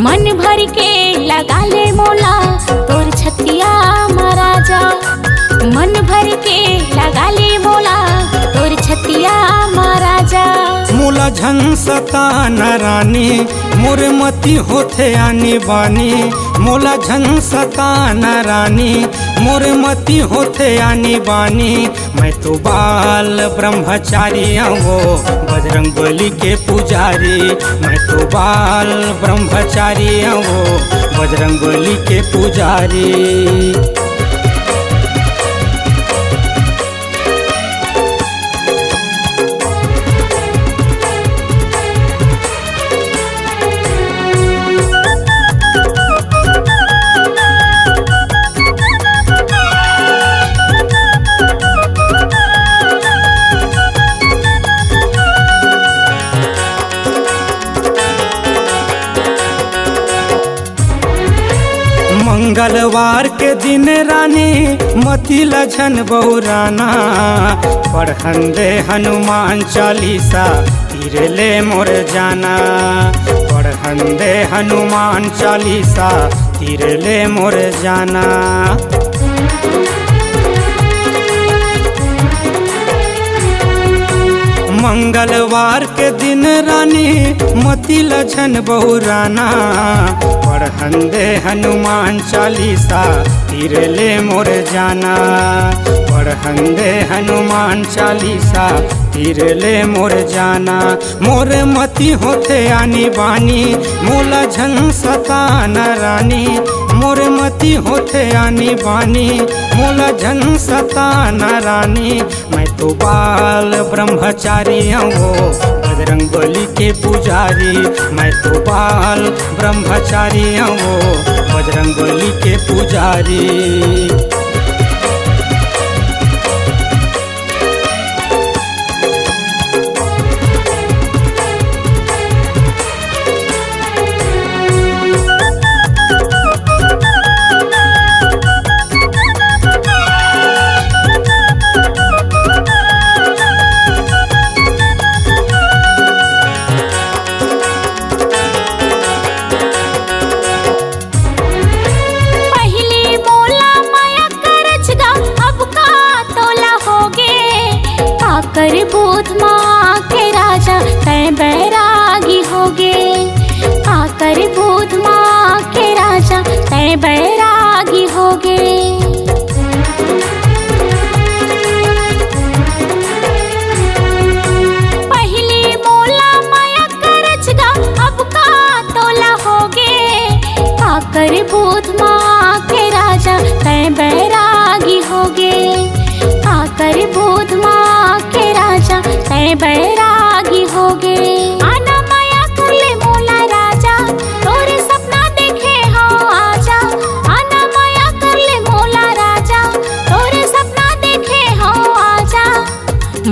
मन भर के लगा ले मोला तोर छतिया महाराजा। मन भर के लगा ले मोला तोर छतिया महाराजा। मोला झंसता न रानी मोर मती होथे आनी बानी। मोला झंसता न रानी मोर मती होथे आनी बानी। मैं तो बाल ब्रह्मचारी वो बजरंग बली के पुजारी। मैं तो बाल ब्रह्मचारी वो बजरंग बली के पुजारी। मंगलवार के दिन रानी मती लछन बहुराना। पढ़न दे हनुमान चालीसा तीर ले मोर जाना। पढ़न दे हनुमान चालीसा तीर ले मोर जाना। मंगलवार के दिन रानी मती लछन बहुराना। पढ़न दे हनुमान चालीसा तीर ले मोर जाना। पढ़न दे हनुमान चालीसा तीर ले मोर जाना। मोर मती होथे आनी बानी मोला झंसता न रानी। मोर मती होथे आनी बानी मोला झंसता न रानी। मैं तो बाल ब्रह्मचारी वो बजरंग बली के पुजारी। मैं तो बाल ब्रह्मचारी वो बजरंग बली के पुजारी। कर बूथ माँ के राजा तय बैरागी होगे। आकर बूथ माँ के राजा तय बैरागी होगे। पहली मोला माया करचगा अब का तोला होगे। आकर बूथ माँ के राजा तय बैरागी होगे। आकर बूथ माँ के राजा तय बैरागी होगे। आना माया कर ले मोला राजा तोरे सपना देखे हाँ आजा। आना माया कर ले मोला राजा तोरे सपना देखे हाँ आजा।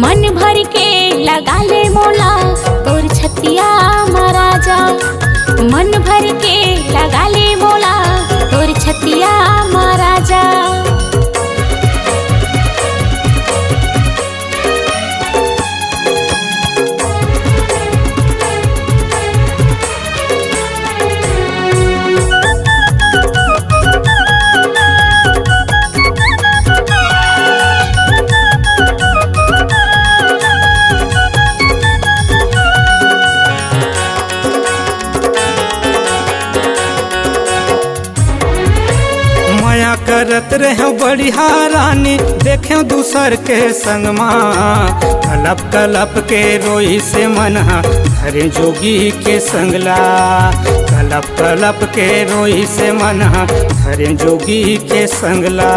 मन भर के लगा ले मोला तोर छतिया महाराजा। मन भर के लगा ले मोला तोर छतिया महाराजा। करत रहे बढ़िया रानी देखे दूसर के संग माँ। कलप कलप के रोई से मनहा धरे जोगी के संगला। कलप कलप के रोई से मनहा धरे जोगी के संगला।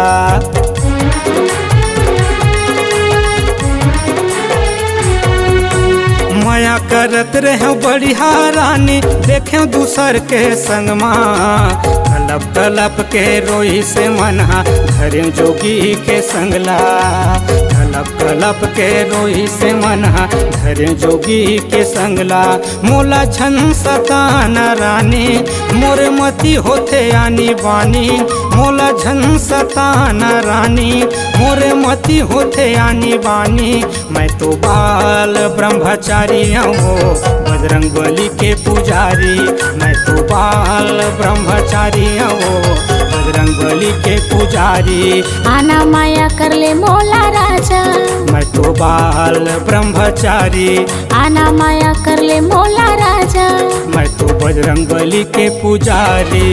माया करत रहे बढ़िया रानी देखे दूसर के संग माँ। कलप कलप के रोई से मनहा धरे जोगी के संगला। कलप कलप के रोई से मनहा धरे जोगी के संगला। मोला झंसता न रानी मोर मती होथे आनी बानी। मोला झंसता न रानी मोर मती होथे आनी बानी। मैं तो बाल ब्रह्मचारी वो बजरंग बली के पुजारी। मैं तो बाल बाल ब्रह्मचारी वो बजरंग बली के पुजारी। आना माया कर ले मोला राजा, मैं तो बाल ब्रह्मचारी, आना माया कर ले मोला राजा। मैं तो बजरंग बली के पुजारी।